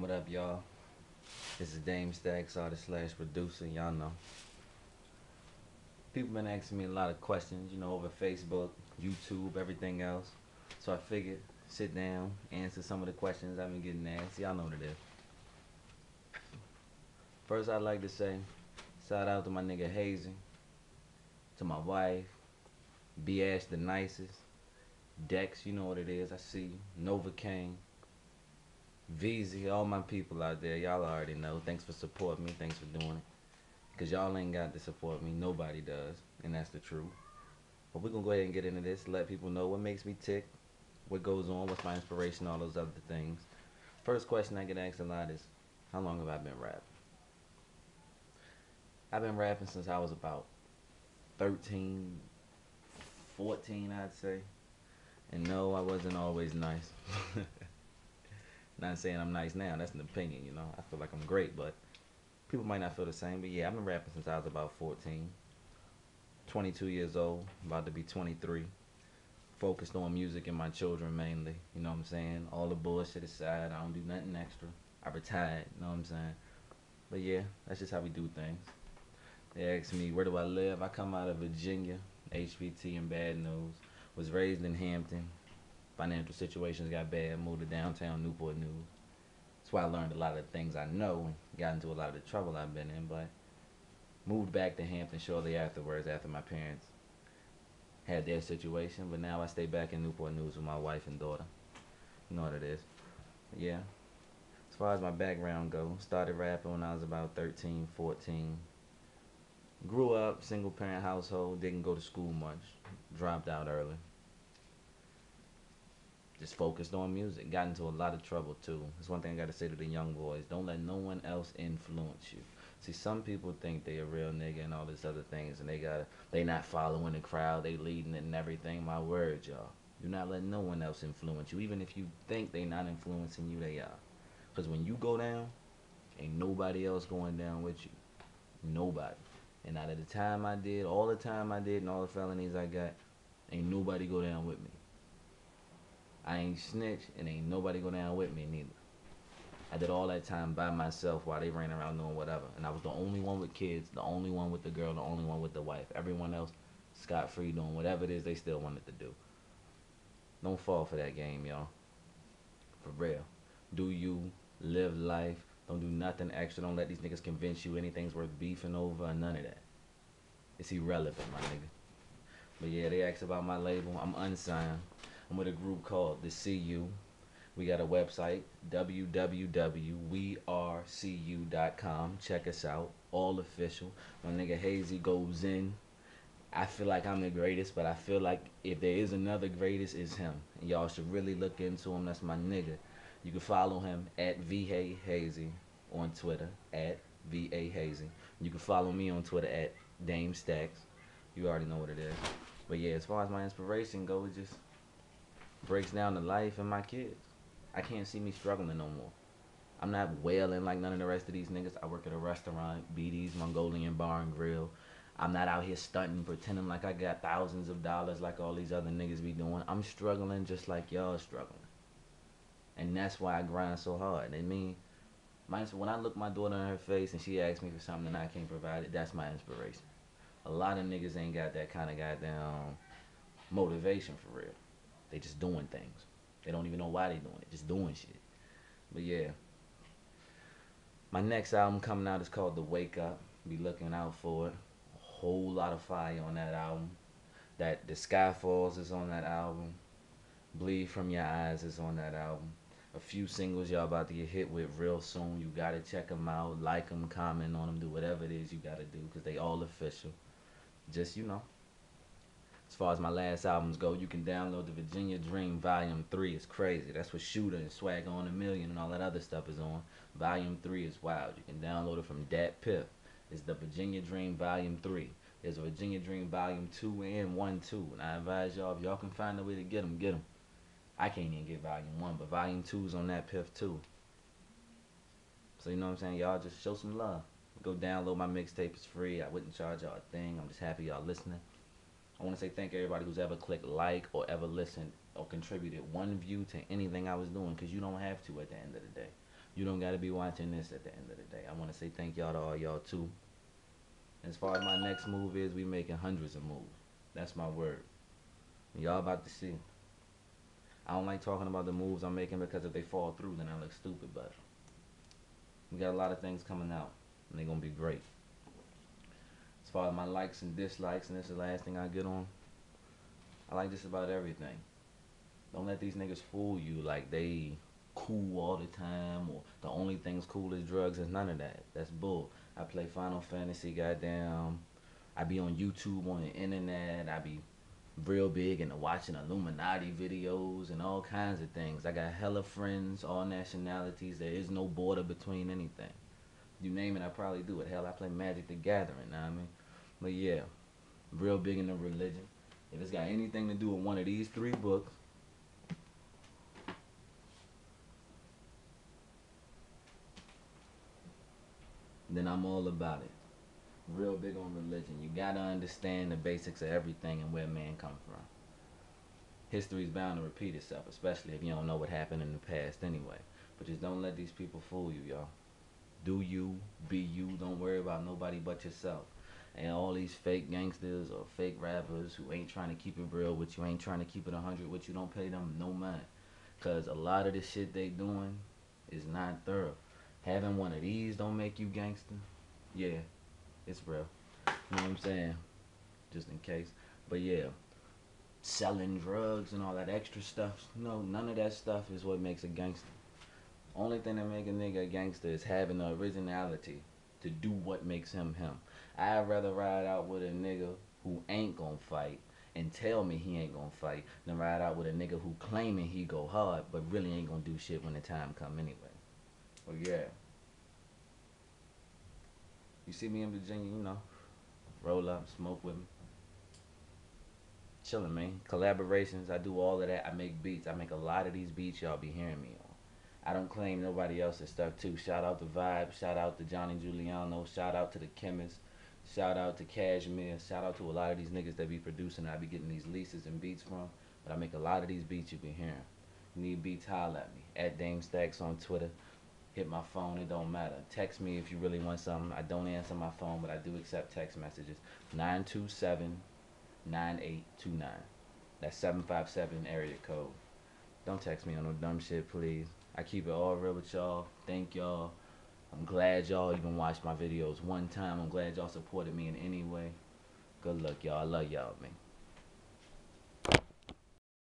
What up, y'all? This is Dame Stacks, artist slash producer. Y'all know. People been asking me a lot of questions, over Facebook, YouTube, everything else. So I figured, sit down, answer some of the questions I've been getting asked. Y'all know what it is. First, I'd like to say, shout out to my nigga Hazy, to my wife, B Ash the nicest, Dex, you know what it is. I see you. Nova Kane, VZ, all my people out there. Y'all already know. Thanks for supporting me. Thanks for doing it. Because y'all ain't got to support me. Nobody does. And that's the truth. But we're going to go ahead and get into this. Let people know what makes me tick, what goes on, what's my inspiration, all those other things. First question I get asked a lot is, how long have I been rapping? I've been rapping since I was about 13, 14, I'd say. And no, I wasn't always nice. Not saying I'm nice now. That's an opinion. I feel like I'm great, but people might not feel the same. But yeah, I've been rapping since I was about 14. 22 years old, about to be 23. Focused on music and my children mainly. You know what I'm saying? All the bullshit aside, I don't do nothing extra. I retired, you know what I'm saying? But yeah, that's just how we do things. They ask me, where do I live? I come out of Virginia, HBT and bad news. Was raised in Hampton. Financial situations got bad, moved to downtown Newport News. That's why I learned a lot of the things I know and got into a lot of the trouble I've been in, but moved back to Hampton shortly afterwards after my parents had their situation, but now I stay back in Newport News with my wife and daughter. You know what it is. But yeah. As far as my background goes, started rapping when I was about 13, 14. Grew up, single parent household, didn't go to school much. Dropped out early. Just focused on music. Got into a lot of trouble too. That's one thing I gotta say to the young boys. Don't let no one else influence you. See, some people think they a real nigga and all these other things, and they not following the crowd, they leading it and everything. My word, y'all. Do not let no one else influence you. Even if you think they not influencing you, they are. Cause when you go down, ain't nobody else going down with you. Nobody. And out of the time I did, all the time I did, and all the felonies I got, ain't nobody go down with me. I ain't snitch, and ain't nobody go down with me neither. I did all that time by myself while they ran around doing whatever. And I was the only one with kids, the only one with the girl, the only one with the wife. Everyone else scot-free doing whatever it is they still wanted to do. Don't fall for that game, y'all. For real. Do you live life. Don't do nothing extra. Don't let these niggas convince you anything's worth beefing over or none of that. It's irrelevant, my nigga. But yeah, they asked about my label. I'm unsigned. I'm with a group called The CU. We got a website, www.wearecu.com. Check us out. All official. My nigga Hazy goes in. I feel like I'm the greatest, but I feel like if there is another greatest, it's him. And y'all should really look into him. That's my nigga. You can follow him at VAHazy on Twitter, at VAHazy. You can follow me on Twitter at Dame Stacks. You already know what it is. But yeah, as far as my inspiration goes, it just breaks down the life and my kids. I can't see me struggling no more. I'm not wailing like none of the rest of these niggas. I work at a restaurant, BD's Mongolian Bar and Grill. I'm not out here stunting, pretending like I got thousands of dollars like all these other niggas be doing. I'm struggling just like y'all struggling. And that's why I grind so hard. I mean, when I look my daughter in her face and she asks me for something and I can't provide it, that's my inspiration. A lot of niggas ain't got that kind of goddamn motivation for real. They just doing things. They don't even know why they doing it. Just doing shit. But yeah. My next album coming out is called The Wake Up. Be looking out for it. A whole lot of fire on that album. That The Sky Falls is on that album. Bleed From Your Eyes is on that album. A few singles y'all about to get hit with real soon. You gotta check them out. Like them, comment on them, do whatever it is you gotta do. Because they all official. Just, As far as my last albums go, you can download the Virginia Dream Volume 3. It's crazy. That's what Shooter and Swagger on a Million and all that other stuff is on. Volume 3 is wild. You can download it from Dat Piff. It's the Virginia Dream Volume 3. There's a Virginia Dream Volume 2 and 1 too. And I advise y'all, if y'all can find a way to get them, get them. I can't even get Volume 1, but Volume 2 is on that Piff too. So you know what I'm saying? Y'all just show some love. Go download my mixtape. It's free. I wouldn't charge y'all a thing. I'm just happy y'all listening. I want to say thank everybody who's ever clicked like or ever listened or contributed one view to anything I was doing, because you don't have to at the end of the day. You don't gotta be watching this at the end of the day. I wanna say thank y'all to all y'all too. As far as my next move is, we making hundreds of moves. That's my word. Y'all about to see. I don't like talking about the moves I'm making because if they fall through, then I look stupid. But we got a lot of things coming out, and they're gonna be great. As far as my likes and dislikes, and this is the last thing I get on, I like just about everything. Don't let these niggas fool you like they cool all the time or the only thing's cool is drugs. Is none of that. That's bull. I play Final Fantasy, goddamn. I be on YouTube on the internet. I be real big into watching Illuminati videos and all kinds of things. I got hella friends, all nationalities. There is no border between anything. You name it, I probably do it. Hell, I play Magic the Gathering, know what I mean? But yeah, real big into religion. If it's got anything to do with one of these three books, then I'm all about it. Real big on religion. You gotta understand the basics of everything and where man come from. History's bound to repeat itself, especially if you don't know what happened in the past anyway. But just don't let these people fool you, y'all. Do you, be you, don't worry about nobody but yourself. And all these fake gangsters or fake rappers who ain't trying to keep it real with you, ain't trying to keep it 100 with you, don't pay them no mind. Because a lot of the shit they doing is not thorough. Having one of these don't make you gangster. Yeah, it's real. You know what I'm saying? Just in case. But yeah, selling drugs and all that extra stuff. No, none of that stuff is what makes a gangster. Only thing that make a nigga a gangster is having the originality to do what makes him him. I'd rather ride out with a nigga who ain't gonna fight and tell me he ain't gonna fight than ride out with a nigga who claiming he go hard but really ain't gonna do shit when the time come anyway. Well, yeah. You see me in Virginia, you know, roll up, smoke with me. Chilling, man. Collaborations, I do all of that. I make beats. I make a lot of these beats y'all be hearing me on. I don't claim nobody else's stuff too. Shout out to Vibe. Shout out to Johnny Giuliano. Shout out to the Chemist. Shout out to Cashmere. Shout out to a lot of these niggas that be producing. I be getting these leases and beats from. But I make a lot of these beats you be hearing. You need beats, holla at me. At Dame Stacks on Twitter. Hit my phone, it don't matter. Text me if you really want something. I don't answer my phone, but I do accept text messages. 927-9829. That's 757 area code. Don't text me on no dumb shit, please. I keep it all real with y'all. Thank y'all. I'm glad y'all even watched my videos one time. I'm glad y'all supported me in any way. Good luck, y'all. I love y'all, man.